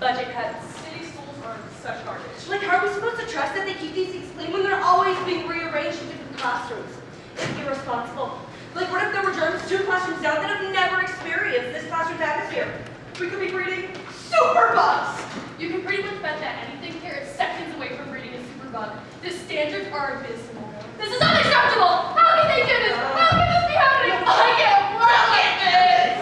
budget cuts. City schools are such garbage. Like, how are we supposed to trust that they keep these things clean when they're always being rearranged in different classrooms? It's irresponsible. Like, what if there were germs 2 classrooms down that have never experienced this classroom's atmosphere? We could be breeding superbugs! You can pretty much bet that anything here is seconds away from breeding a superbug. The standards are abysmal. This is unacceptable! How can they do this? How can this be happening? I can't look at this!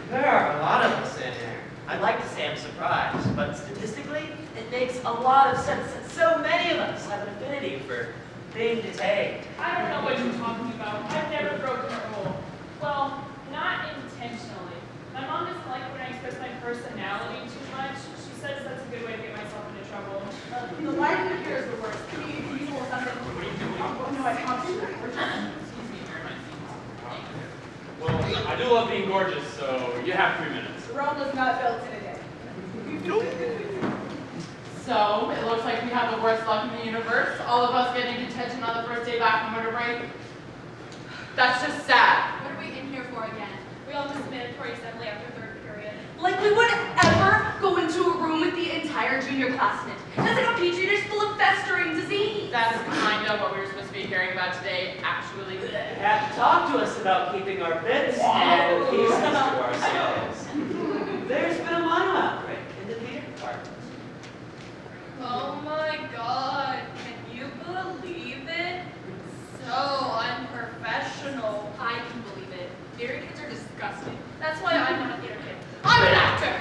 There are a lot of us in here. I'd like to say I'm surprised, but statistically, it makes a lot of sense that so many of us have an affinity for being detained. I don't know what you're talking about. I've never broken a rule. Well, not intentionally. My mom doesn't like when I express my personality too much. She says that's a good way to get myself into trouble. The lighting in here is the worst. Can you hold something? Oh, no, I can't do that. Well, I do love being gorgeous, so you have 3 minutes. Rome was not built in a day. So, it looks like we have the worst luck in the universe. All of us getting detention on the first day back from winter break. That's just sad. What are we in here for again? We all missed mandatory assembly after 3rd period. Like we would ever go into a room with the entire junior classment. That's like a petri dish full of festering disease. That's kind of what we were supposed to be hearing about today, actually. You have to talk to us about keeping our bits and pieces to ourselves. There's been a mono outbreak in the theater department. Oh my god, can you believe it? So unprofessional. I can believe it. Theater kids are disgusting. That's why I'm not a theater kid. I'm an actor!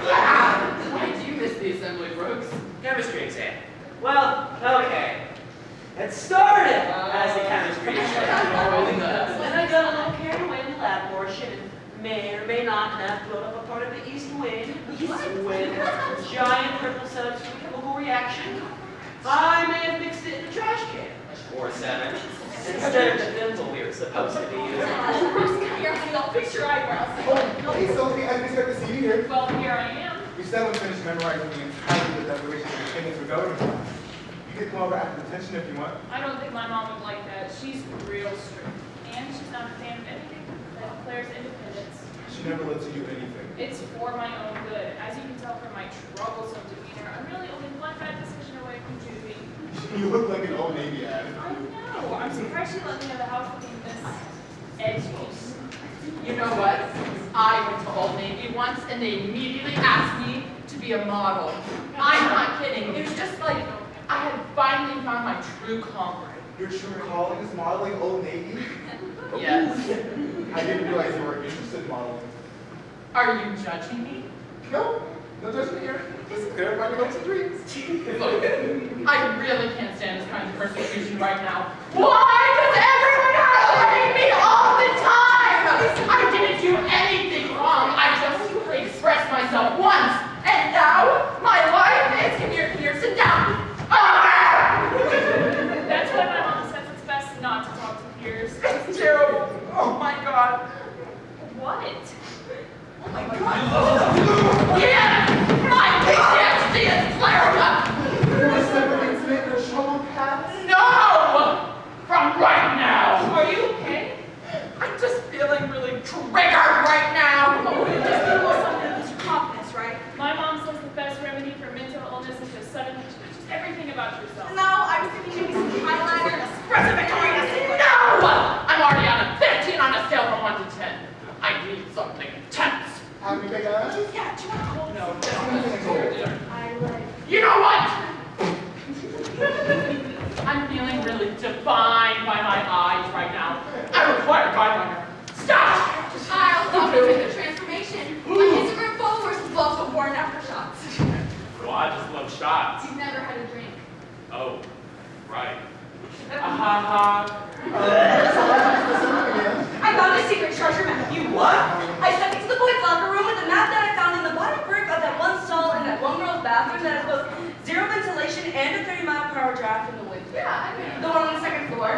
Why did you miss the assembly, Brooks? Chemistry exam. Well, okay. It started as a chemistry exam. Always does. When I got a little carried away in the lab portion and may or may not have blown up a part of the east wing with a giant purple substance chemical reaction, I may have mixed it in the trash can. Or 7. Instead of the thimble we were supposed to be using. Come here, honey, I'll fix your eyebrows. Oh, hey Sophie, I didn't expect to see you here. Well, here I am. You still haven't finished memorizing the entirety of the declaration of independence for government. You can come over after detention if you want. I don't think my mom would like that. She's real strict. And she's not a fan of anything that declares independence. She never lets you do anything. It's for my own good. As you can tell from my troublesome demeanor, I'm really only one bad decision away from juvie. You look like an old Navy ad. I know. I'm surprised she let me have the house looking this edgy. You know what? I went to Old Navy once and they immediately asked me to be a model. I'm not kidding. It was just like I had finally found my true calling. Your true calling is modeling Old Navy? Yes. I didn't realize you were interested in modeling. Are you judging me? No, no judgment here. Just everybody hopes and dreams. Look, I really can't stand this kind of persecution right now. Why does everyone have to hate me all the time? I didn't do anything wrong. I just expressed myself once, and now my life is here, sit down. That's why my mom says it's best not to talk to peers. It's terrible. Oh my God. What? Oh my God. Yeah, my PTSD is flaring up. Was there an incident in a troubled past? No! From right now. Are you okay? I'm just feeling really triggered right now. Just give us something to boost your confidence, right? My mom says the best remedy for mental illness is just suddenly change everything about yourself. No, I was thinking maybe some highlighter and espresso Victoria's Secret. No! I'm already on a 15 on a scale from 1 to 10. I need something intense. Have you taken eyes? Yeah, do you want to hold? No, I like. you know what? I'm feeling really defined by my eyes right now. I require a guideliner. Stop! I'll help you with the transformation. My Instagram followers love the before and after shots. Well, I just love shots. You've never had a drink. Oh, right. I found a secret treasure map. You what? I sent it to the boys' locker room with a map that I found in the bottom brick of that one stall in that one girl's bathroom that has both zero ventilation and a 30-mile-per-hour draft in the wind. Yeah, I mean, The one on the second floor.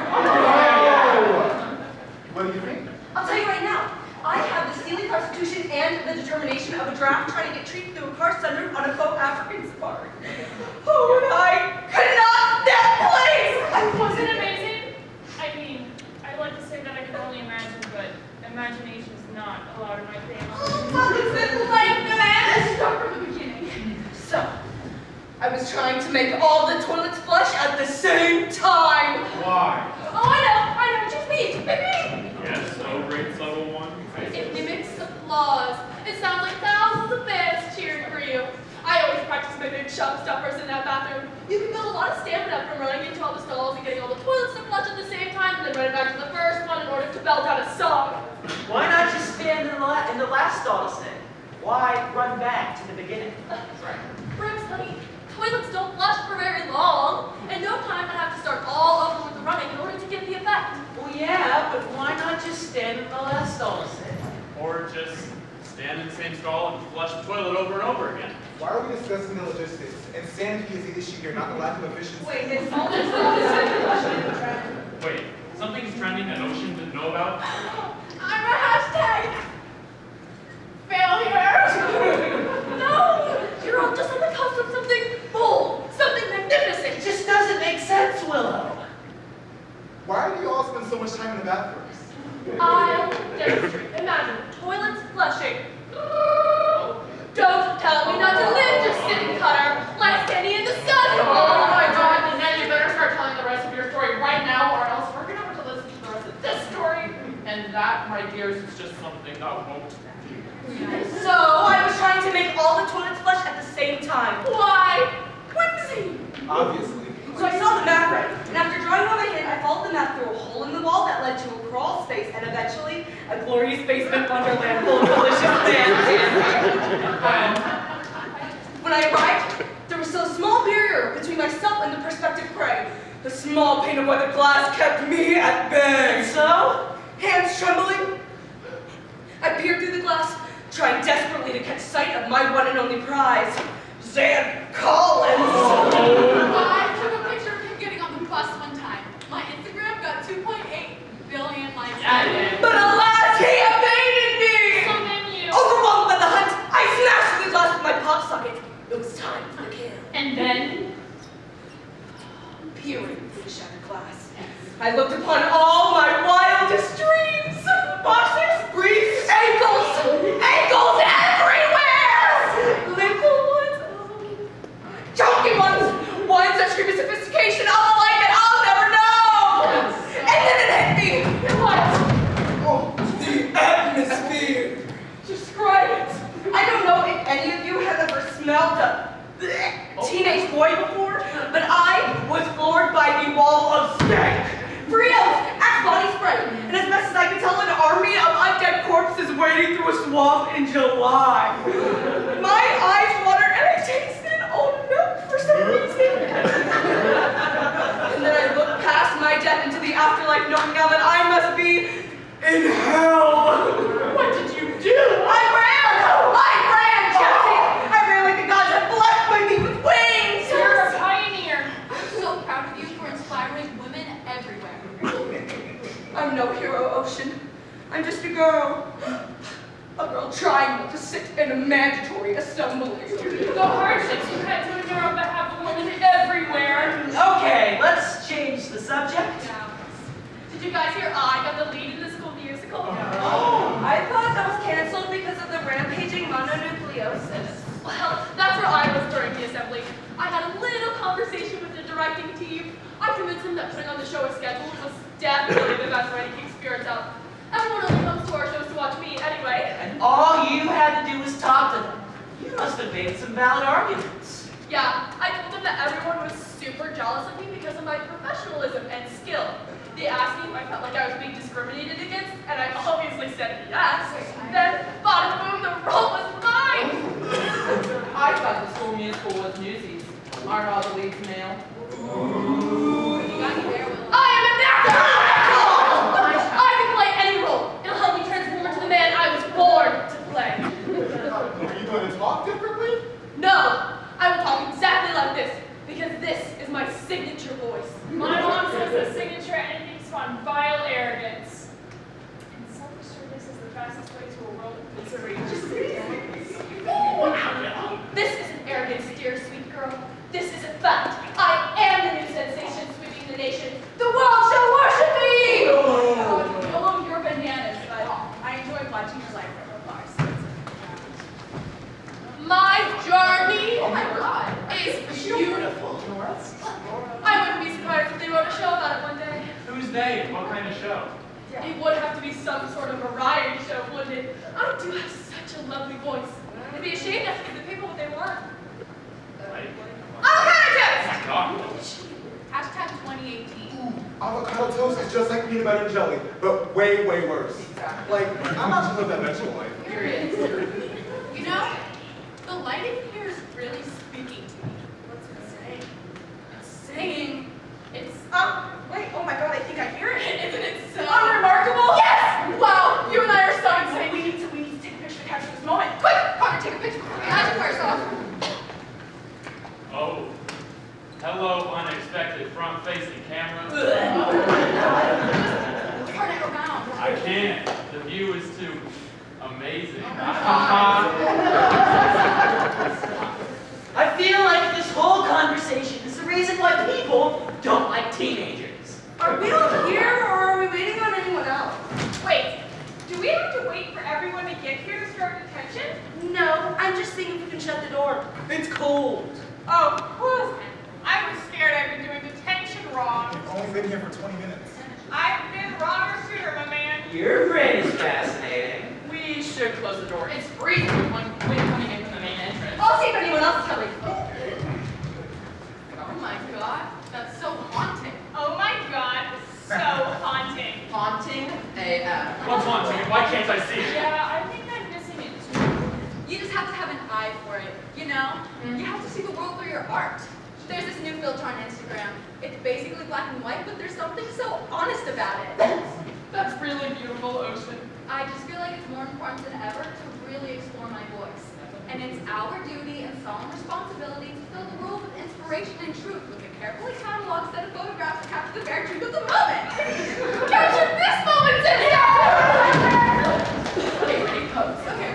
What do you think? I'll tell you right now. I have the steely constitution and the determination of a draft trying to get treated through a car sunroof on a faux African safari. Oh, I could not that place! wasn't it amazing? I mean, I'd like to say that I can only imagine, but imagination is not allowed in my family. Oh, what is it like, man? Start from the beginning. I was trying to make all the toilets flush at the same time. Why? Oh, I know, just me. Yes, no great subtle one. It mimics applause. It sounds like thousands of fans cheering for you. I always practice my big showstoppers in that bathroom. You can build a lot of stamina from running into all the stalls and getting all the toilets to flush at the same time, and then running back to the first one in order to belt out a song. Why not just stand in the last stall to sing? Why run back to the beginning? Brooks, honey, toilets don't flush for very long, and no time I have to start all over with the running in order to get the effect. Well, yeah, but why not just stand in the last stall to sing? Or just stand in the same stall and flush the toilet over and over again. Why are we discussing the logistics? Insanity is the issue here, not the lack of efficiency. Wait, it's Wait, something's trending that Ocean didn't know about? I'm a hashtag failure. No, you're all just on the cusp of something bold, something magnificent. It just doesn't make sense, Willow. Why do you all spend so much time in the bathrooms? I'll demonstrate. Imagine toilets flushing. Don't tell me not to live, just sitting cutter, like standing in the sun. Oh my God, and then you better start telling the rest of your story right now, or else we're gonna have to listen to the rest of this story. And that, my dears, is just something that won't do. So I was trying to make all the toilets flush at the same time. Why? Whimsy. Obviously. So I saw the map right, and after drawing on my hand, I followed the map through a hole in the wall that led to a crawl space, and eventually a glorious basement wonderland full of delicious sand. When I arrived, there was still a small barrier between myself and the prospective prey. The small pane of weathered glass kept me at bay. So? Hands trembling, I peered through the glass, trying desperately to catch sight of my one and only prize, Zan Collins. I took a picture of him getting on the bus one time. My Instagram got 2.8 billion likes. But alas, he evaded me! So then you. Overwhelmed by the hunt, I smashed through the glass with my pop socket. It was time for the kill. And then? Peering through the shattered glass, I looked upon all my wildest dreams. Boxers, briefs, ankles everywhere! Little ones, chunky ones that scream with sophistication all the light that I'll never know! And then it hit me! What? Oh, the atmosphere! Describe it! I don't know if any of you have ever smelled a teenage boy before, but I was floored by the wall of stank. Fritos, Axe body spray, and as best as I could tell, an army of undead corpses wading through a swamp in July. My eyes watered and I tasted old milk for some reason. And then I looked past my death into the afterlife, knowing now that I must be in hell. What did you do? I ran, Jesse! I ran like the gods had blessed my feet with wings! You're a pioneer. I'm so proud of you for inspiring women everywhere. I'm no hero, Ocean. I'm just a girl. A girl trying not to sit in a mandatory assembly. The hardships you had to endure on behalf of women everywhere. Okay, let's change the subject. Did you guys hear I got the lead in the school musical? Oh, I thought that was canceled because of the rampaging mononucleosis. Well, that's where I was during the assembly. I had a little conversation with the directing team. I convinced them that putting on the show as scheduled was definitely the best way to keep spirits up. Everyone only comes to our shows to watch me anyway. And all you had to do was talk to them. You must have made some valid arguments. Yeah, I told them that everyone was super jealous of me because of my professionalism and skill. They asked me if I felt like I was being discriminated against, and I obviously said yes. Then, bada boom, the role was mine! I thought the school musical was Newsies. Aren't all the leads male? I am an actor! I can play any role. It'll help me transform into the man I was born to play. Are you going to talk differently? No, I will talk exactly like this, because this is my signature voice. My mom says the signature endings on vile arrogance. And self-assuredness is the fastest way to a world of misery. This isn't arrogance, dear sweet girl. This is a fact. I am the new sensation. It would have to be some sort of variety show, wouldn't it? I do have such a lovely voice. It'd be a shame not to give the people what they want. Right? Avocado toast! God. Hashtag 2018. Avocado toast is just like peanut butter and jelly, but way, way worse. Like, I'm not sure that vegetable life. Period. You know, the lighting here is really speaking to me. What's it saying? It's saying, Wait, oh my god, I think I hear it. isn't it so Unremarkable? Yes! Wow, you and I are so insane. We need to take a picture to capture this moment. Quick, Connor, take a picture. Imagine first off. Oh. Hello, unexpected front-facing camera. Turn it around. I can't. The view is too amazing. I feel like this whole conversation is the reason why people don't like teenagers. Are we all here, or are we waiting on anyone else? Wait, do we have to wait for everyone to get here to start detention? No, I'm just seeing if we can shut the door. It's cold. Oh, whew. I was scared I'd been doing detention wrong. We've only been here for 20 minutes. I've been wrong or sooner, my man. Your brain is fascinating. We should close the door. It's freezing with one wind coming in from the main entrance. I'll see if anyone else is coming. Oh my god, that's so haunting. Oh my god, so haunting. Haunting AF. What's haunting it? Why can't I see it? Yeah, I think I'm missing it too. You just have to have an eye for it, you know? You have to see the world through your art. There's this new filter on Instagram. It's basically black and white, but there's something so honest about it. That's really beautiful, Ocean. I just feel like it's more important than ever to really explore my voice. And it's our duty and solemn responsibility to fill the world with inspiration and truth with a carefully cataloged set of photographs to capture the very truth of the moment. Capture this moment, sister! Okay, ready, pose. Okay.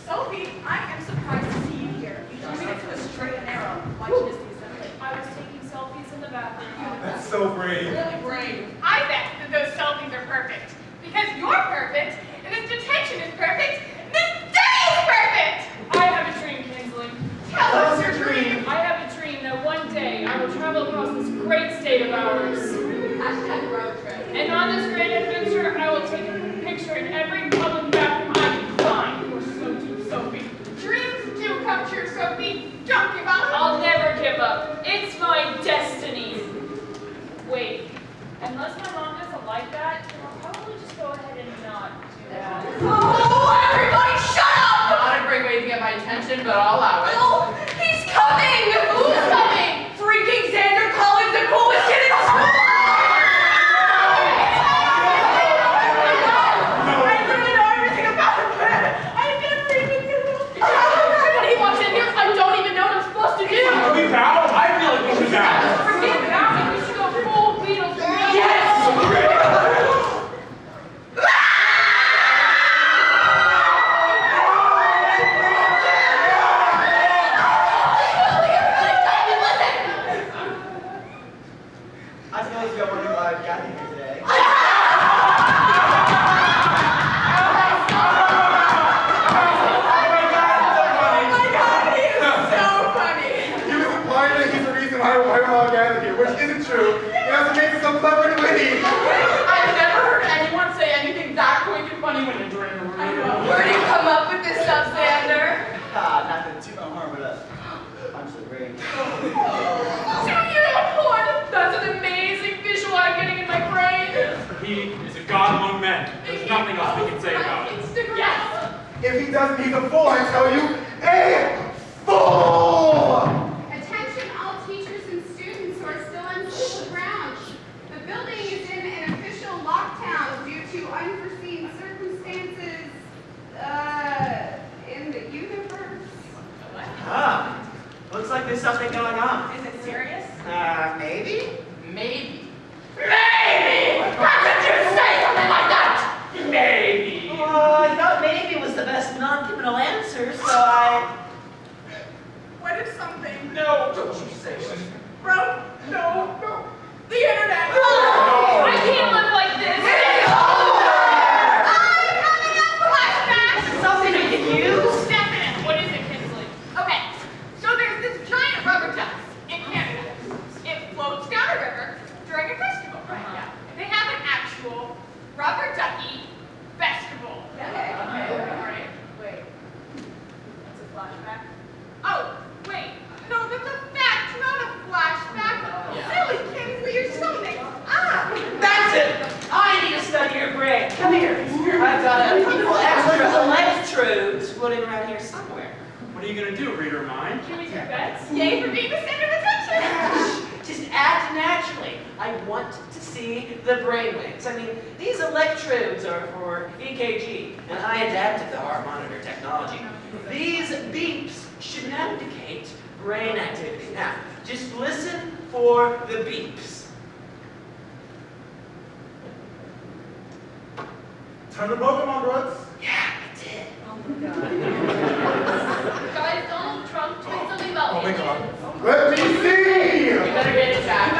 Sophie, I am surprised to see you here. You told me to do a straight and narrow. Why'd you miss the assembly? I was taking selfies in the bathroom. That's so brave. Really brave. I bet that those selfies are perfect. Because you're perfect, and this detention is perfect, and this day is perfect! I have a dream, Kinsley. Tell us your dream. I have a dream that one day I will travel across this great state of ours. Hashtag road trip. And on this great adventure, I will take a picture in every public bathroom I can find. Or so do, Sophie. Dreams do come true, Sophie. Don't give up. I'll never give up. It's my destiny. Wait, unless my mom doesn't like that, then I'll probably just go ahead and not do that. Oh, everybody shut up! Not a great way to get my attention, but I'll allow it. Oh, he's coming! Who's coming? Freaking Xander Collins, the coolest kid in school! I literally know everything about him. I'm gonna freak you. When he walks in here, I don't even know what I'm supposed to do. Are we bow? I feel like we should bow. Forget about it. We should go full Beatles. Yes! I feel like you're wondering why I've gotten here today. He was implying that he's the reason why we're all gathered here, which isn't true. He has to make us so clever and witty. I've never heard anyone say anything that quick and funny when they're in a room. Where do you come up with this stuff, Xander? Not to toot my horn, but punch the brain. Dude, you're a horn! That's an amazing visual I'm getting in my brain. He is a god among men. There's nothing else we can say about it. Instagram. Yes. If he doesn't, he's a fool, I tell you. A fool! Attention all teachers and students who are still on school grounds. The building is in an official lockdown due to unforeseen circumstances, in the universe. Ah, looks like there's something going on. Is it serious? Maybe? Maybe. Maybe! How could you say something like that? Maybe. Well, I thought maybe was the best non-committal answer, so I... What if something What are you gonna do, read her mind? Can we take bets? Yay for being the center of attention! Just act naturally. I want to see the brainwaves. I mean, these electrodes are for EKG, and I adapted the heart monitor technology. These beeps should now indicate brain activity. Now, just listen for the beeps. Turn the Pokemon, Brooks. Yeah, I did. Guys, Donald Trump tweeted something about Oh my aliens. God. Let me see! You better get it, Jack.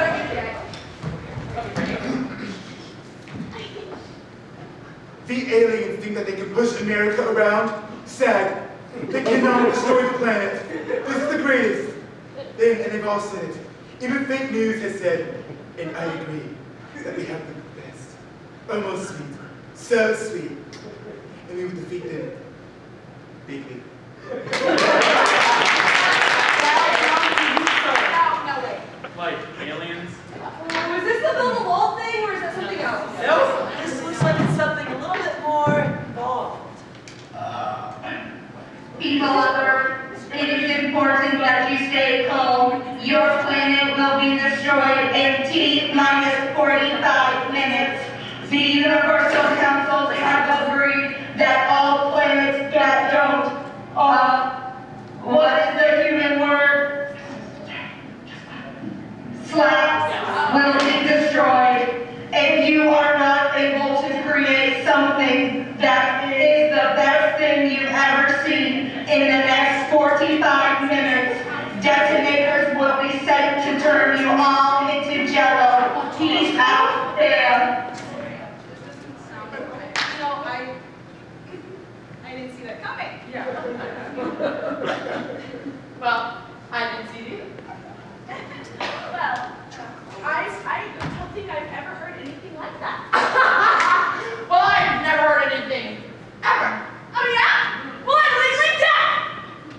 The aliens think that they can push America around. Sad. They cannot destroy the planet. This is the greatest. And they've all said it. Even fake news has said, and I agree, that we have the best. Almost sweet. So sweet. And we will defeat them. Bigly. No way. Like aliens? Was this the build a wall thing, or is that something else? Nope, this looks like it's something a little bit more involved. People of Earth, it is important that you stay calm. Your planet will be destroyed in T-minus 45 minutes. The Universal Councils have agreed that all planets that don't, what is the human word? Slabs will be destroyed. If you are not able to create something that is the best thing you've ever seen in the next 45 minutes, detonators will be sent to turn you all into jello. Peace out, fam. I didn't see that coming. Yeah. Well, I didn't see it either. Well, I don't think I've ever heard anything like that. Well, I've never heard anything. Ever. Oh yeah? Well, I'm legally dead!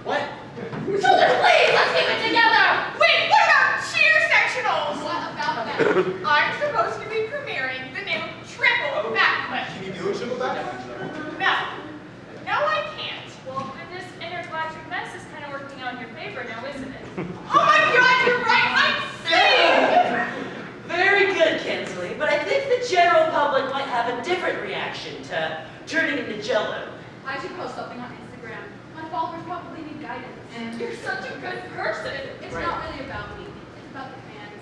What? So then please, let's keep it together! Wait, what about cheer sectionals? What about that? I'm supposed to be premiering the name of triple backflip. Can you do a triple back? No. No, I can't. Well, then this intergalactic mess is kind of working out in your favor now, isn't it? Oh my God, you're right. I'm sick. Very good, Kinsley, but I think the general public might have a different reaction to turning into jello. I should post something on Instagram. My followers probably need guidance. You're such a good person. It's Right. not really about me. It's about the fans.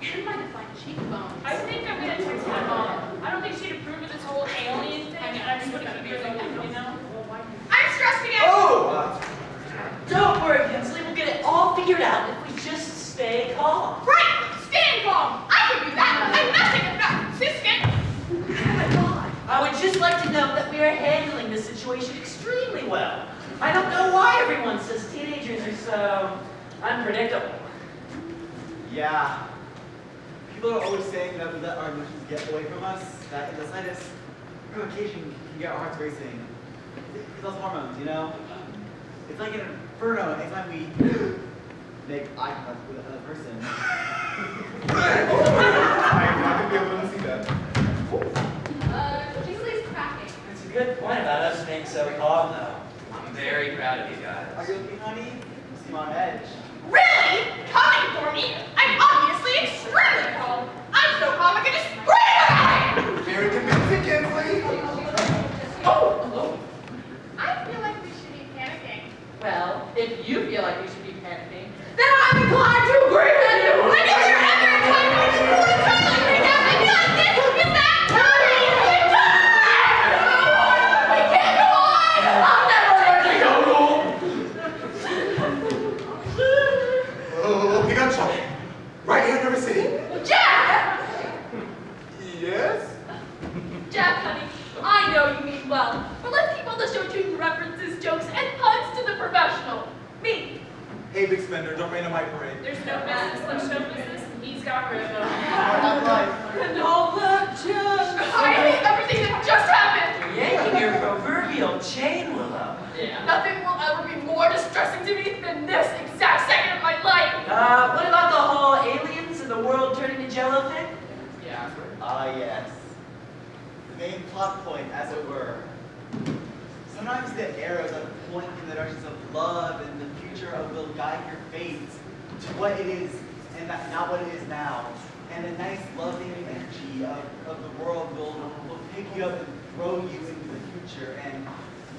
And my defined cheekbones. I think I'm gonna text my mom. I don't think she'd approve of this whole alien thing, and I just want to keep you open, you know? I'm stressing out. Oh! Don't worry, Kinsley, we'll get it all figured out if we just stay calm. Right. Stand calm. I can do that. I'm nothing about assistant. Oh my God. I would just like to note that we are handling this situation extremely well. I don't know why everyone says teenagers are so unpredictable. Yeah. People are always saying that we let our emotions get away from us, that in the slightest provocation can get our hearts racing. It's those hormones, you know? It's like an inferno anytime we make eye contact with another person. I'm not going to be able to see that. Kingsley's cracking. It's a good point about us being so calm, though. I'm very proud of you guys. Are you looking, honey? You seem on edge. Really? Coming for me? I'm obviously extremely calm. I'm so calm I can just scream about it. Very convincing, Kinsley. Oh, I feel like we should be panicking. well, if you feel like we should be panicking, then I'm inclined to agree with you. When is there ever a time when you want to totally freak out and be like, this is that time? We can't go on! I'm never going to yodel! Oh, Pikachu. Right here in River City. Jack! Yes? Jack, honey, I know you mean well, but let's keep all the show-tuning references, jokes, and puns to the professional. Me. Hey, big spender, don't rain on my parade. There's no business, let's show business, and he's got rid of them. Not life. And all that jazz. I hate everything that just happened. You're yanking your proverbial chain, Willow. Yeah. Nothing will ever be more distressing to me than this exact second of my life. What about the whole aliens and the world turning to jello thing? Yeah. Ah, yes. The main plot point, as it were. So Sometimes the arrows that point in the directions of love and the future will guide your fate to what it is and not what it is now. And the nice loving energy of the world will pick you up and throw you into the future and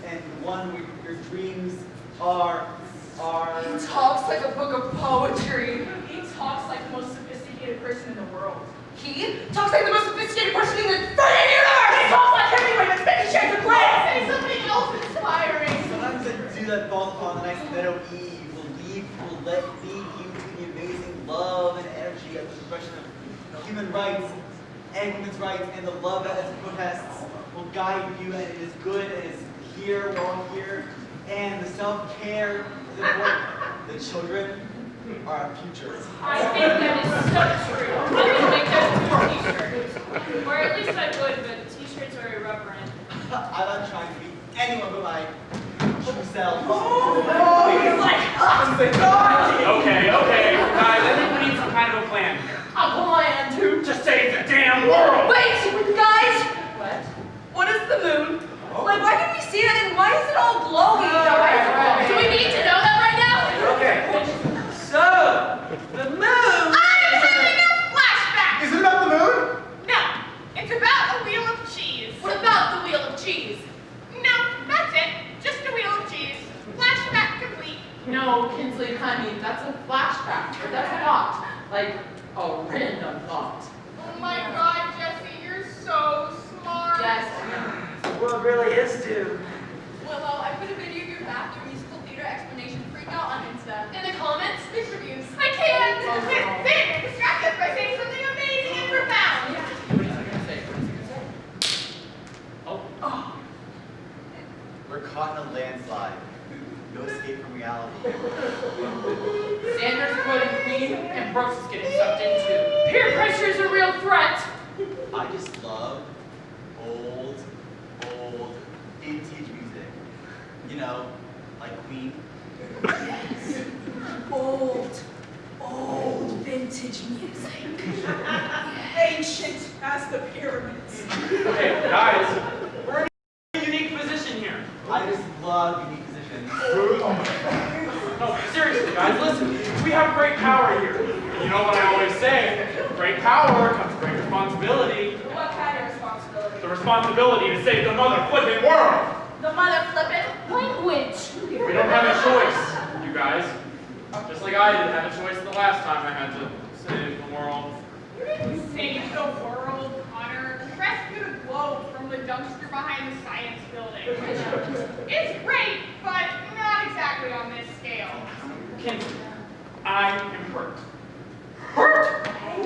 the one where your dreams are He talks like a book of poetry. He talks like the most sophisticated person in the world. He talks like the most sophisticated person in the freaking universe! He talks like Hemingway with 50 Shades of Grey! Say something else inspiring! Sometimes the dew that falls upon the nice meadow eve will lead you to the amazing love and energy of the expression of human rights and women's rights, and the love that as protests will guide you, and it is good, and it is here, we're all here, and the self-care is important. The children are our future. I think that is so true. I would make those two t-shirts. Or at least I would, but t-shirts are irreverent. I'm not trying to be anyone but my true self. He's like, Okay, guys, I think we need some kind of a plan here. A plan To save the damn world! wait, guys! What? What is the moon? Like, why can we see it and why is it all glowy? Right. Do we need to know that right now? Okay. So, the moon. I'm having a flashback! Is it about the moon? No, it's about a wheel of cheese. What about the wheel of cheese? No, that's it. Just a wheel of cheese. Flashback complete. No, Kinsley, honey, that's a flashback. Or that's a thought. Like a random thought. Oh my God, Jesse, you're so smart. Yes. Well, it really is due. Willow, I put a video of your bathroom musical theater explanation freak out on Insta. In the comments, mixed reviews. I can't. Oh, no. Then get distracted by saying something amazing and profound. What is he gonna say? What is he gonna say? Oh. We're caught in a landslide. No escape from reality. Sanders quoting Queen and Brooks is getting sucked into. Peer pressure is a real threat. I just love old vintage music. You know, like Queen. Old vintage music. Ancient as the pyramids. Okay, guys, we're in a unique position here. I just love unique positions. No, seriously, guys, listen. We have great power here. And you know what I always say? Great power comes great responsibility. What kind of responsibility? The responsibility to save the mother flipping world. The mother flippin'? Language. We don't have a choice, you guys. Just like I didn't have a choice the last time I had to save the world. You didn't save the world, Connor. Rescue the globe from the dumpster behind the science building. It's great, but not exactly on this scale. Kinsley, I am hurt. I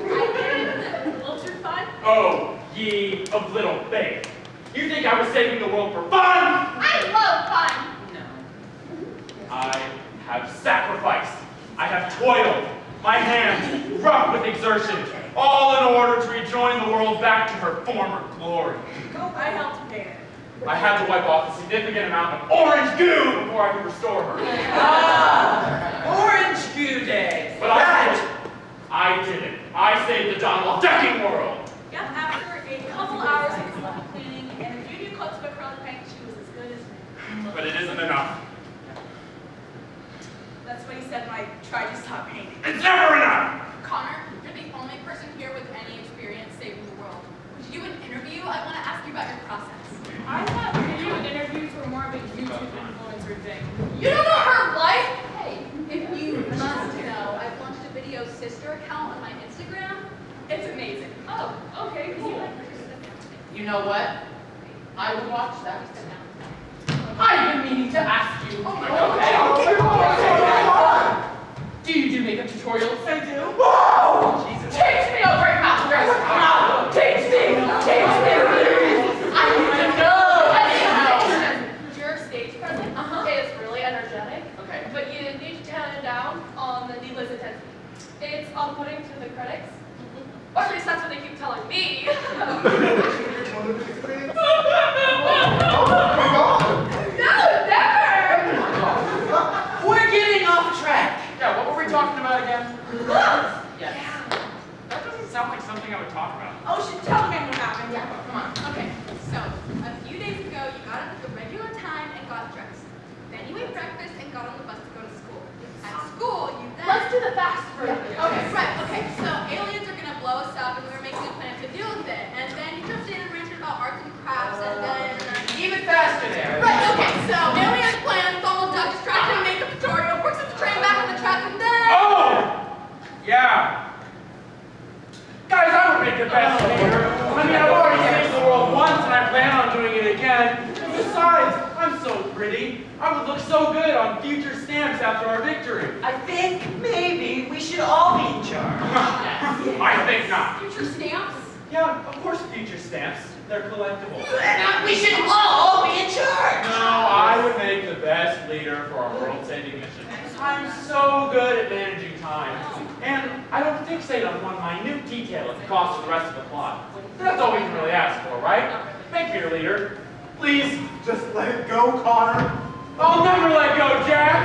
get it. A little too fun? Oh, ye of little faith. You think I was saving the world for fun? I love fun. No. I have sacrificed. I have toiled. My hands rough with exertion, all in order to rejoin the world back to her former glory. I helped pay it. I had to wipe off a significant amount of orange goo before I could restore her. Orange Goo Day. But I did it. I saved the Donald Ducking world. Yep, after a couple hours of sloppy cleaning and a few new coats of acrylic paint, she was as good as new. But it isn't enough. That's what he said when I tried to stop painting. It's never enough! Connor, you're the only person here with any experience saving the world. Would you do an interview? I want to ask you about your process. I thought video interviews were more of a YouTube influencer thing. You don't know her life? Hey, if you must know, I've launched a video sister account on my Instagram. It's amazing. Oh, okay, cool. You know what? I would watch that. I've been meaning to ask you. Do you do makeup tutorials? I do. Whoa! Teach me a great mouth dress. Teach me. I need to know. Your stage presence is really energetic, Okay. but you need to tone it down on the needless intensity. It's off-putting to the critics. Or at least that's what they keep telling me. No, never! We're getting off track. Yeah, what were we talking about again? Look! Yes. pretty. I would look so good on future stamps after our victory. I think maybe we should all be in charge. I think not. Future stamps? Yeah, of course future stamps. They're collectible. We should all be in charge. No, I would make the best leader for our world-saving mission. I'm so good at managing time. And I don't fixate on one minute detail at the cost of the rest of the plot. That's all we can really ask for, right? Make me your leader. Please. Just let it go, Connor. I'll never let go, Jack.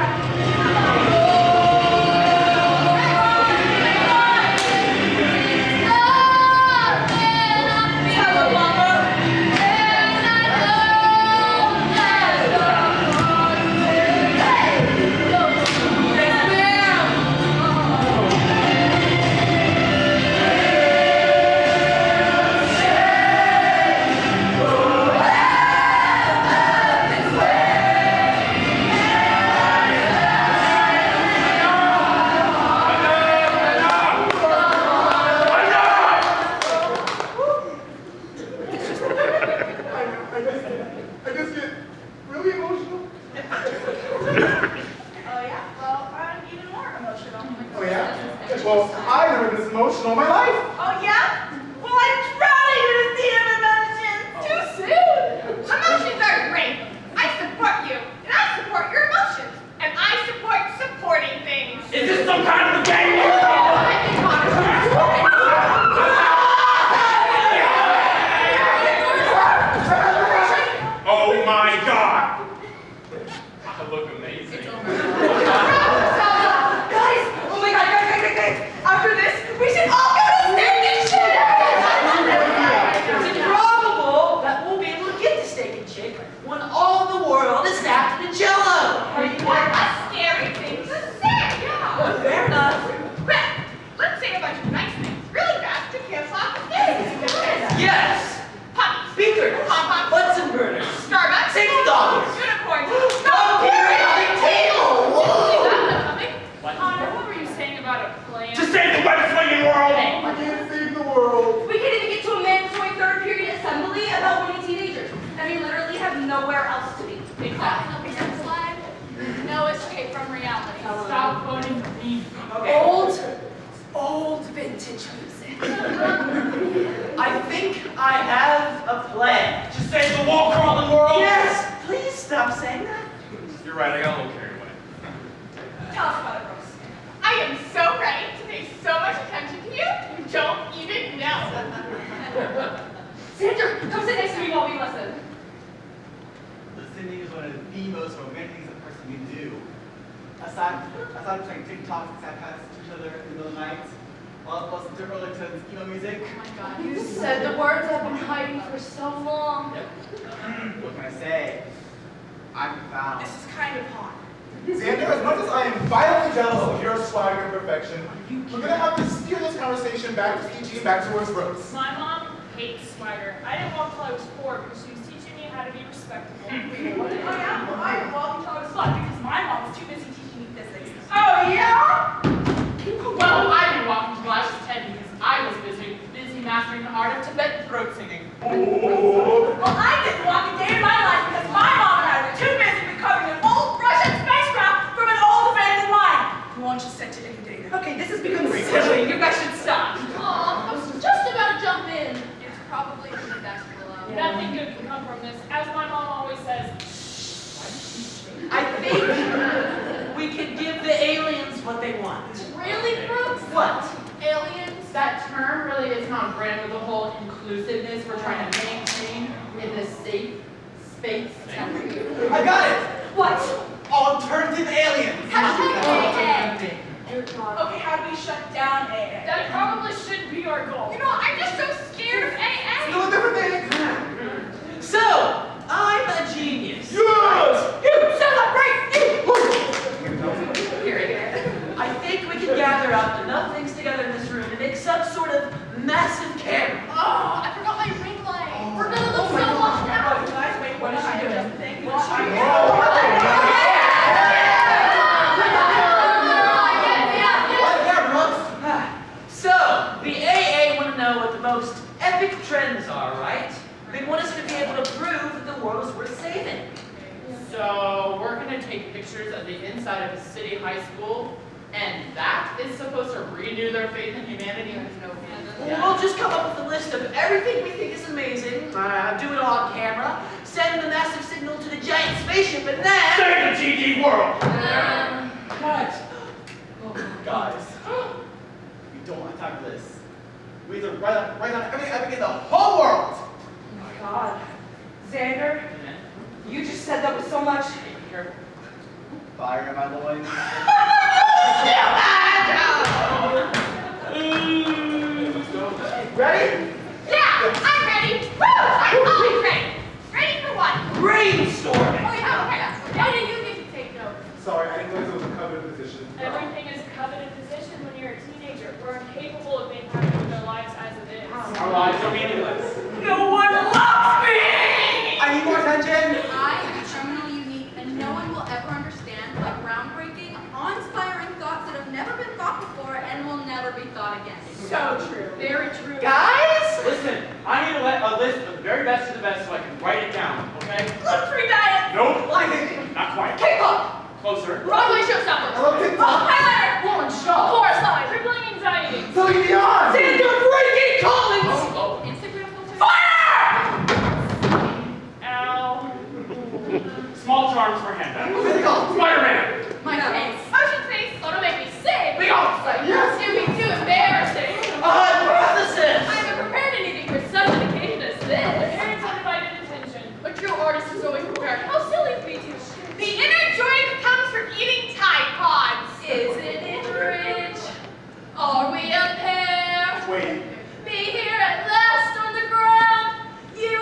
I just get really emotional. Oh yeah, well, I'm even more emotional. Oh yeah? Well, I've never been this emotional in my life. Oh yeah? Well, I'm drowning in a sea of emotions. Too soon. Emotions are great. I support you, and I support your emotions, and I support supporting things. Is this some kind of a game? Oh my God! I look amazing. Guys! Oh my God, guys! After this, we should all go to Steak and Shake! It's improbable that we'll be able to get to Steak and Shake when all the world is wrapped in Jell-O. What a scary thing to say. Yeah. Fair enough. Quick, let's say a bunch of nice things really fast to cancel out the days. Yes. Puppies. Speakers. Pom-poms. Bunsen burners. Starbucks. Safety goggles. Unicorns. No periodic table. Connor, what were you saying about a plan? To save the web-swinging world! I can't save the world. We can't even get to a mandatory third period assembly about winning teenagers. And we literally have nowhere else to be. Exactly. No escape from reality. Stop quoting me. Okay. Old vintage music. I think I have a plan. To save the wall-crawling world! Yes. Please stop saying that. You're right, I got a little carried away. Tell us about it, Rose. I am so ready to pay so much attention to you, you don't even know. Sandra, come sit next to me while we listen. Listening is one of the most romantic things a person can do. Aside from playing TikToks and Snapchats to each other in the middle of the night, while listening to early to emo music. Oh my God. You said the words I've been hiding for so long. Yep. What can I say? I'm found. This is kind of hot. Xander, as much as I am violently jealous of your swagger and perfection, we're gonna have to steer this conversation back to PG and back towards Rose. My mom hates swagger. I didn't walk till I was 4 because she was teaching me how to be respectable. Oh yeah? Well, I didn't walk until I was 5 because my mom was too busy teaching me physics. Oh yeah? Well, I didn't walk until I was 10 because I was busy mastering the art of Tibetan throat singing. Well, I didn't walk a day in my life because my mom and I were too busy recovering an old Russian spacecraft from an old abandoned mine. Who wants to send it any data? Okay, this has become silly. You guys should stop. Aw, I was just about to jump in. It's probably for the best below. Nothing good can come from this. As my mom always says, I think we could give the aliens what they want. Really, Brooks? What? Aliens? That term really isn't on brand with the whole inclusiveness we're trying to maintain in this safe space. I got it! What? Alternative aliens! Hashtag Okay, how do we shut down AA? that probably shouldn't be our goal. You know, I'm just so scared of AA. Still a different thing. So, I'm a genius. Yes! You celebrate! I think we can gather up enough things together in this room to make some sort of massive camera. Oh, I forgot my ring light. We're gonna look so washed out. Guys, wait, what is she doing? So, the AA want to know take pictures of the inside of a city high school, and that is supposed to renew their faith in humanity? We'll just come up with a list of everything we think is amazing, do it all on camera, send the massive signal to the giant spaceship, and then... Save the GD world! Guys! Guys, we don't have time for this. We have to write on every epic in the whole world! Oh my God. Xander, you just said that with so much. Fire in my loins. Ready? Yeah, I'm ready. Woo! I'm always ready. Ready for what? Brainstorming! Oh, yeah, okay. Why do you get to take notes? Sorry, I didn't realize it was a coveted position. Everything is a coveted position when you're a teenager. We're incapable of being happy with our lives as it is. Our lives are meaningless. No one loves me! I need more attention! I am terminally unique, and no one will ever understand my groundbreaking, awe-inspiring thoughts that have never been thought before and will never be thought again. So true. Very true. Guys? Listen, I need a list of the very best of the best so I can write it down, okay? Gluten-free diet. Nope. Life thinking! Not quite. K-pop. Closer. Broadway showstoppers. I love TikTok! Oh, highlighter. Lauren Shaw. Chorus line. Crippling anxiety. Celine Dion! Xander Breaking Collins! Oh, Instagram filter? Ow. Small charms for handbags. What's it called? Spider-Man. My face. Motion face. Oh, don't make me sick. Big old thing. Yes! It'd be too embarrassing. Hypothesis! I haven't prepared anything for such an occasion as this. Parents' undivided attention. A true artist is always prepared. How silly of me to. The inner joy that comes from eating Tide Pods. Isn't it rich? Are we a pair? Wait, Be here at last on the ground. You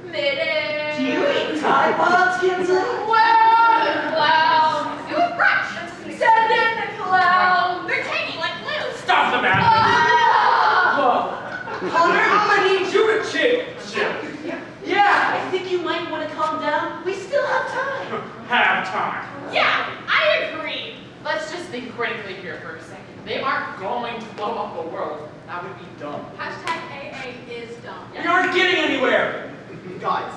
in midair. Do you eat Tide Pods, Kinsey? Where the clouds? It was brunch. Send in the clouds. They're tangy like glue. Stop the man. Ah! Connor, I'm gonna need you to chill. Chill. Yeah, I think you might want to calm down. We still have time. Have time. Yeah, I agree. Let's just think critically here for a second. They aren't going to blow up the world. That would be dumb. Hashtag AA is dumb. We aren't getting anywhere. Guys,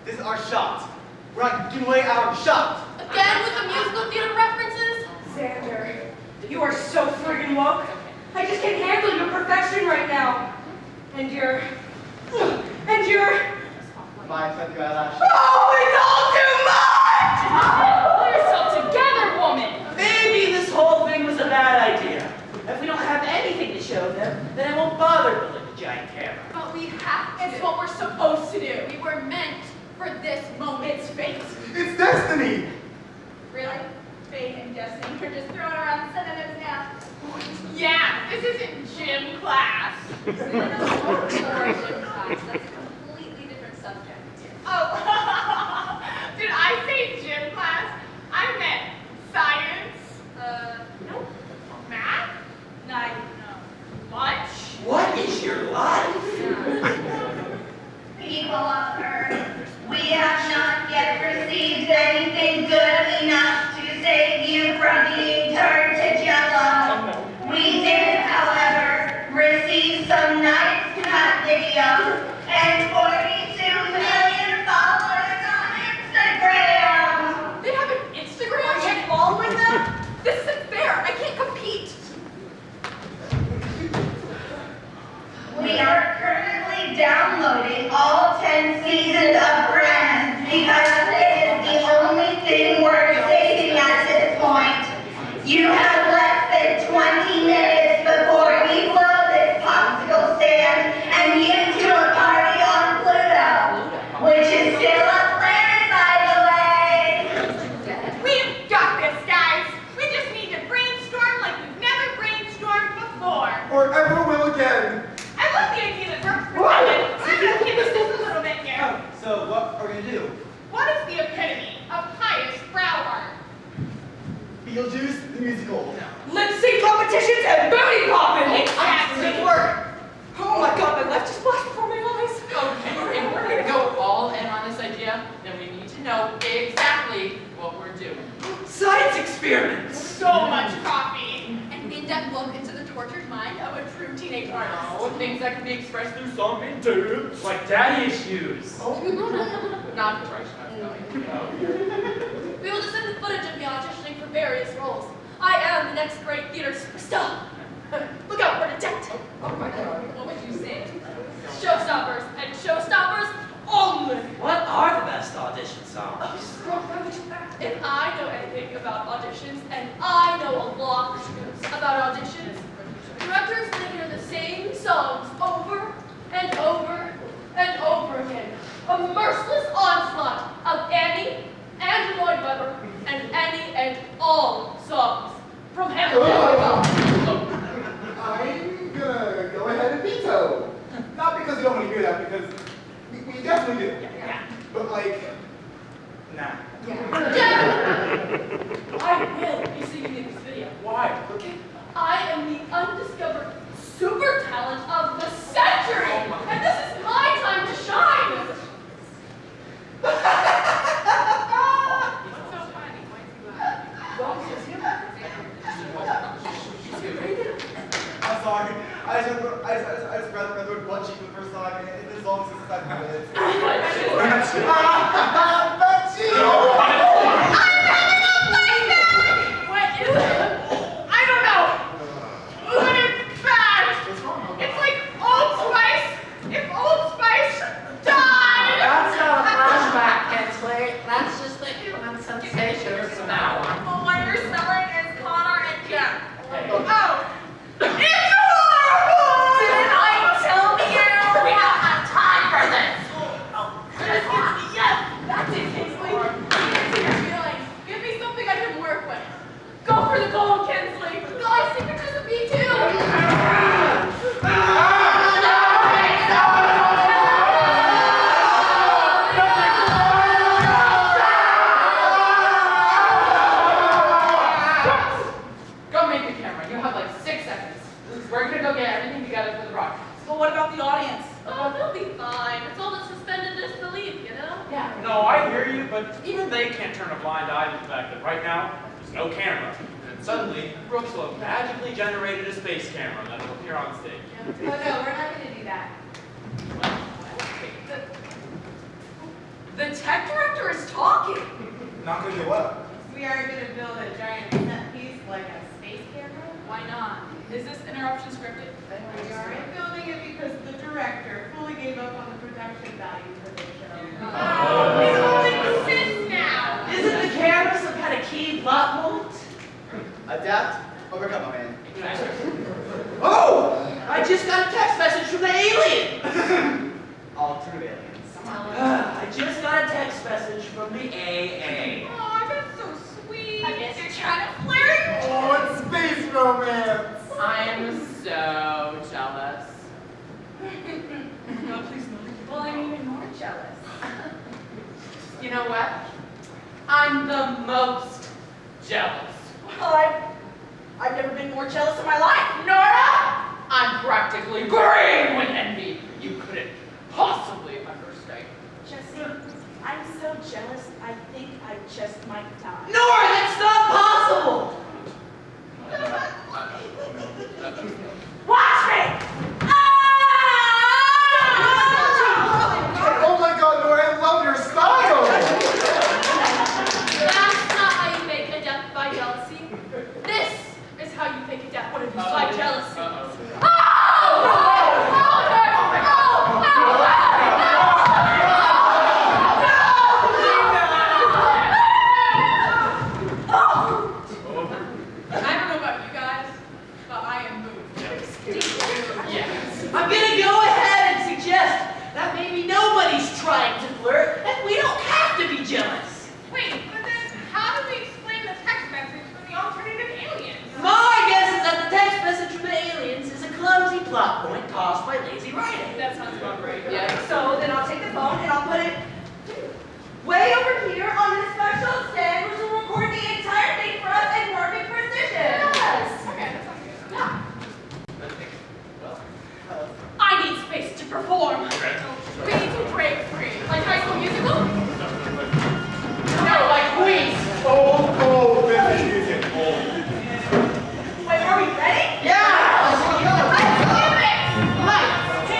this is our shot. We're not giving away our shot. Again with the musical theater references? Xander, you are so friggin' woke. I just can't handle your perfection right now. And your... Bye, set your eyelash. Oh, it's all too much! Pull yourself together, woman. Maybe this whole thing was a bad idea. If we don't have anything to show them, then I won't bother building a giant camera. But we have to. It's what we're supposed to do. We were meant for this moment. It's fate. it's destiny! Really? Fate and destiny. We're just throwing around synonyms now. Yeah, this isn't gym class. Origin class. That's a completely different subject. Oh, did I say gym class? I meant science. Nope. Math? Neither. Lunch? What is your life? People of Earth, we have not yet received anything good enough to save you from being turned to jello. We did, however, receive some nice cut videos and 42 million followers on Instagram. They have an Instagram? Are you following them? This isn't fair. I can't compete. We are currently downloading all 10 seasons of Friends because it is the only thing worth saving at this point. You have less than 20 minutes before we blow this popsicle stand and you to a party on Pluto, which is still a planet, by the way. We've got this, guys. We just need to brainstorm like we've never brainstormed before. Or ever will again. I love the idea that we're pretending. I'm gonna keep this just a little bit here. So what are we gonna do? What is that can be expressed through song and dance. Like daddy issues. Not the right We will just send the footage of me auditioning for various roles. I am the next great theater superstar. Look out for detective. Oh my God. What would you say? Showstoppers and showstoppers only. What are the best audition songs? If I know anything about auditions, and I know a lot about auditions, directors want to hear the same songs over and over and over again. A merciless onslaught of Annie, Andrew Lloyd Webber, and any and all songs from Hamilton. I'm gonna go ahead and veto. Not because you don't want to hear that, because we definitely do. Yeah. But like, nah. I will be singing in this video. Why? Okay. I am the undiscovered super talent of the century, and this is my time to shine. What's so funny? I'm sorry. I just read the word butt cheek for the first time, and this song since 5 minutes. What is it? I don't know. But it's bad. It's like Old Spice. If Old Spice died. That's not a flashback, Kinsley. That's just the human sensation from now on. Well, what you're selling is Connor and Jeff. Hey. Oh. It's horrible! Didn't I tell you? We don't have time for this. Yes, that's it, Kinsley. Give me your feelings. Give me something I can work with. Go for the gold, Kinsley. Guys, signatures of me too. Go make the camera. You have like 6 seconds. We're gonna go get everything together for the broadcast. But what about the audience? Oh, they'll be fine. It's all the suspended disbelief, you know? Yeah. No, I hear you, but even they can't turn a blind eye to the fact that right now, there's no camera. And suddenly, Brooks will have magically generated a space camera that will appear on stage. Oh no, we're not gonna do that. The tech director is talking. Not gonna do what? We are going to build a giant set piece like a space camera. Why not? Is this interruption scripted? We aren't building it because the director fully gave up on the production value for the show. It only exists now. Isn't the camera some kind of key plot point? Adapt, overcome, my man. Oh! I just got a text message from the alien! Alternative aliens. I just got a text message from the AA. Aw, that's so sweet. I guess They're trying to flirt. Oh, it's space romance. I am so jealous. No, please no. Well, I'm even more jealous. You know what? I'm the most jealous. Well, I've never been more jealous in my life. Nora! I'm practically green with envy. You couldn't possibly understand. Jesse, I'm so jealous, I think I just might die. Nora, that's not possible! Watch me! Oh my God, Nora, I love your style. That's not how you fake a death by jealousy. This is how you fake a death by jealousy. I don't know about you guys, but I am moved. Yes. I'm gonna go ahead and suggest that maybe nobody's trying to flirt, and we don't have to be jealous. Wait, but then how do we explain the text message from the alternative aliens? My guess is that the text message from the aliens is a clumsy plot point caused by lazy writing. That sounds about right. Yeah. So then I'll take the phone and I'll put it way over here on this special stand, which will record the entire thing for us in perfect precision. Yes. Okay, that sounds good. Yeah. I need space to perform. We need to break free. Like High School Musical? No, like Queen. Oh, vintage music. Wait, are we ready? Yeah! Lights,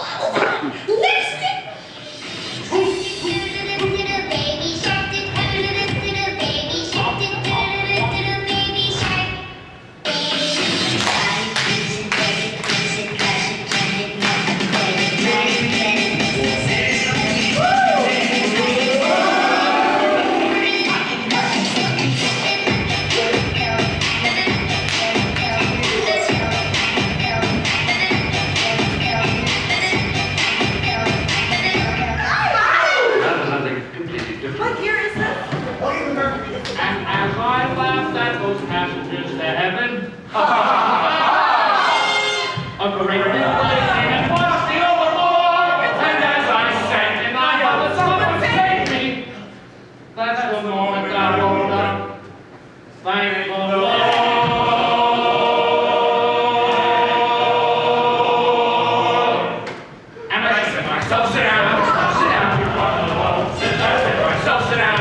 Lipstick. That was something completely different. What year is this? And as I laughed at those passengers to heaven, a great big light came and washed me overboard. And as I sank and I yelled that someone save me, that's the moment I woke up. Thankful Lord. And I said to myself, sit down, you rock the boat. I said to myself, sit down,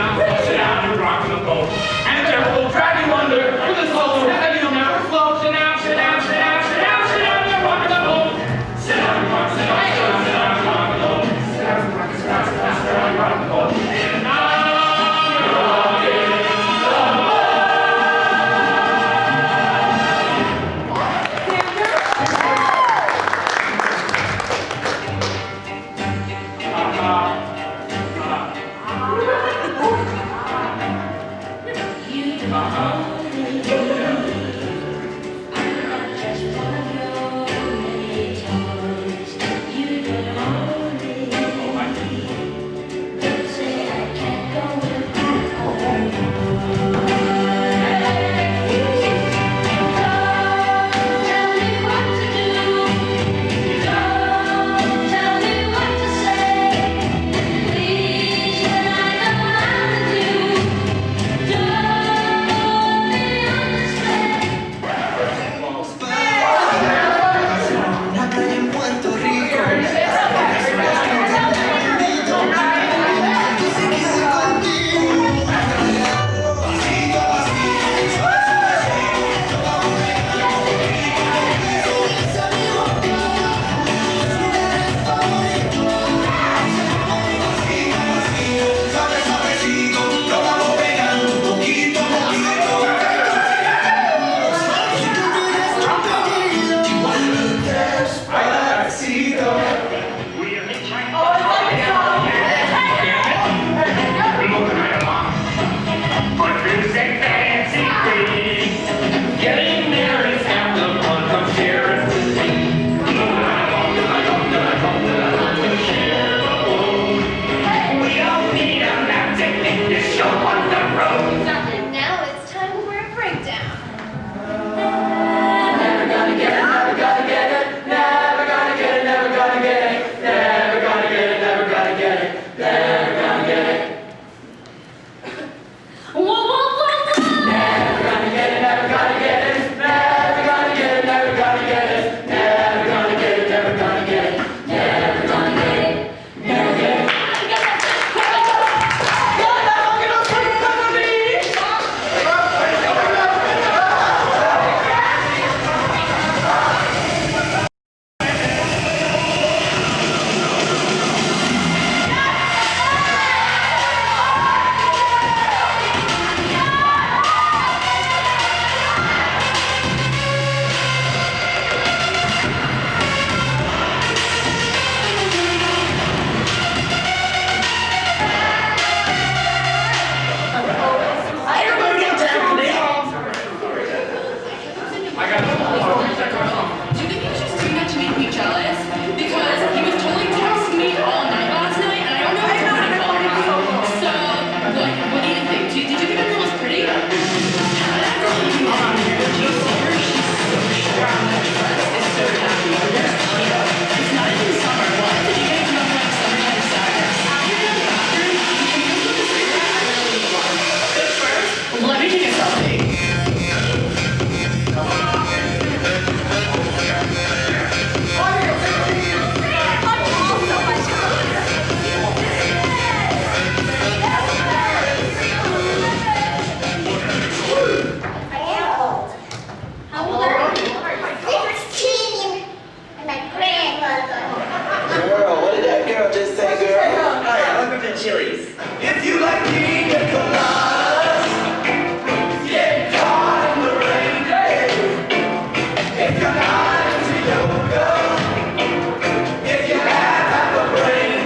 you rock the boat. And the devil will drag you under with a soul so heavy you'll never float. Sit down, you rock the boat. Sit down, you rock the boat. Sit down, you rock the boat. Sit down, you rock the boat. And now you're rocking the boat. girl just say, girl? Oh yeah, welcome to Chili's. If you like pina coladas, get caught in the rain, if you're not into yoga, if you have half a brain,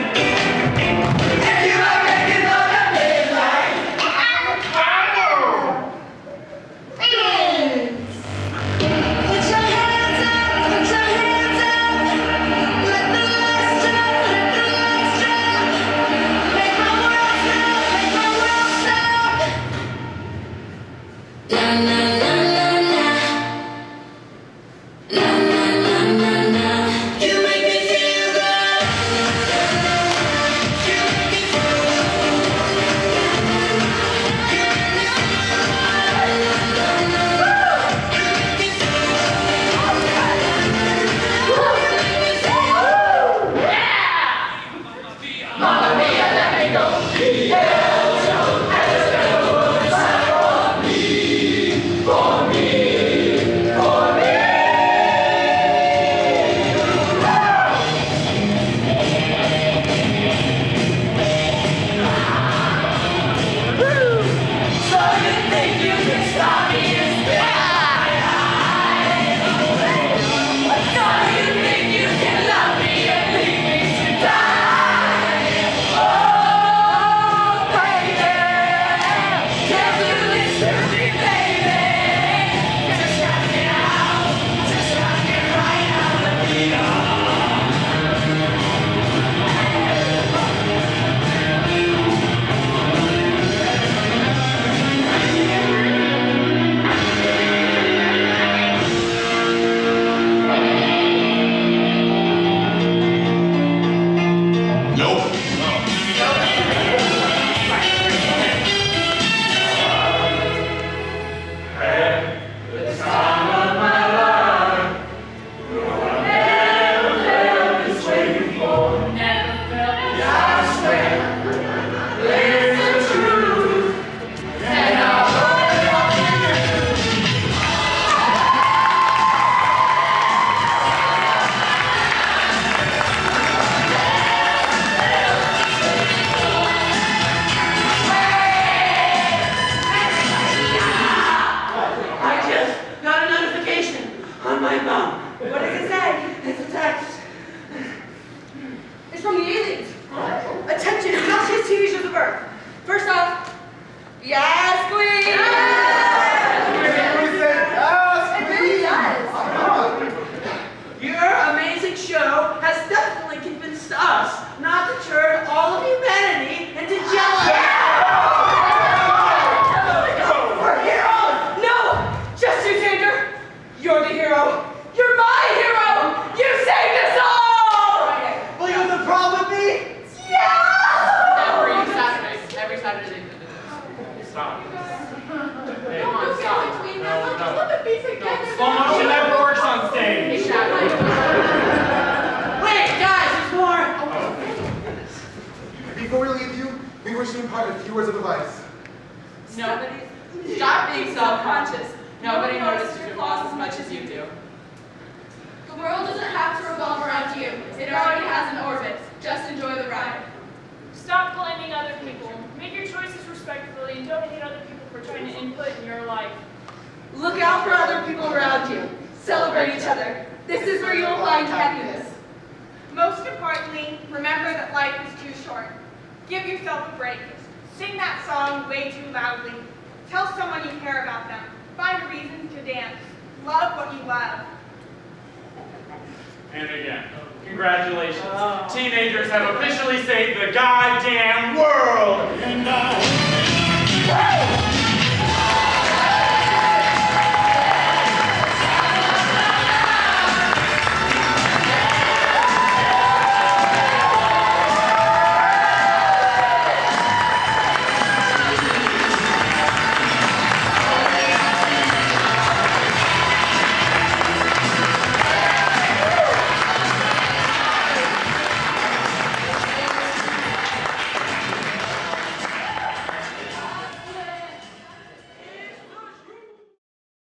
if you like making love at midnight, put your hands up, put your hands up, let the lights drop, let the lights drop, make my world stop, na na na na na, na na na na na, you make me feel good, you make me feel Mamma mia, let me go. So you think you can stop me and spit my eye? So you think you can love me and leave me to die? Oh, baby, can't you listen to me, baby? Just rock it out, just rock it right out, let me go. I just got a notification on my phone. What does it say? It's a text. It's from the aliens. Attention, noxious TV shows of Earth. First off, yes, queen! It really does. Your amazing show has definitely convinced us not to turn all of humanity into jello. We're heroes! No! Just you, Xander! You're the hero! You're my hero! You saved us all! Well, you have the problem with me? Every Saturday they do this. Stop. Hey, Come on, stop. no. Slow motion never works on stage. Wait, guys, there's more. Before we leave you, we wish to impart a few words of advice. Nobody, stop being self-conscious. Nobody notices your flaws as much as you do. The world doesn't have to revolve around you. It already has an orbit. Just enjoy the ride. Stop blaming other people. Make your choices respectfully and don't hate other people for trying to input in your life. Look out for other people around you. Celebrate each other. This is where you'll find happiness. Most importantly, remember that life is too short. Give yourself a break. Sing that song way too loudly. Tell someone you care about them. Find a reason to dance. Love what you love. And again, congratulations. Teenagers have officially saved the goddamn world.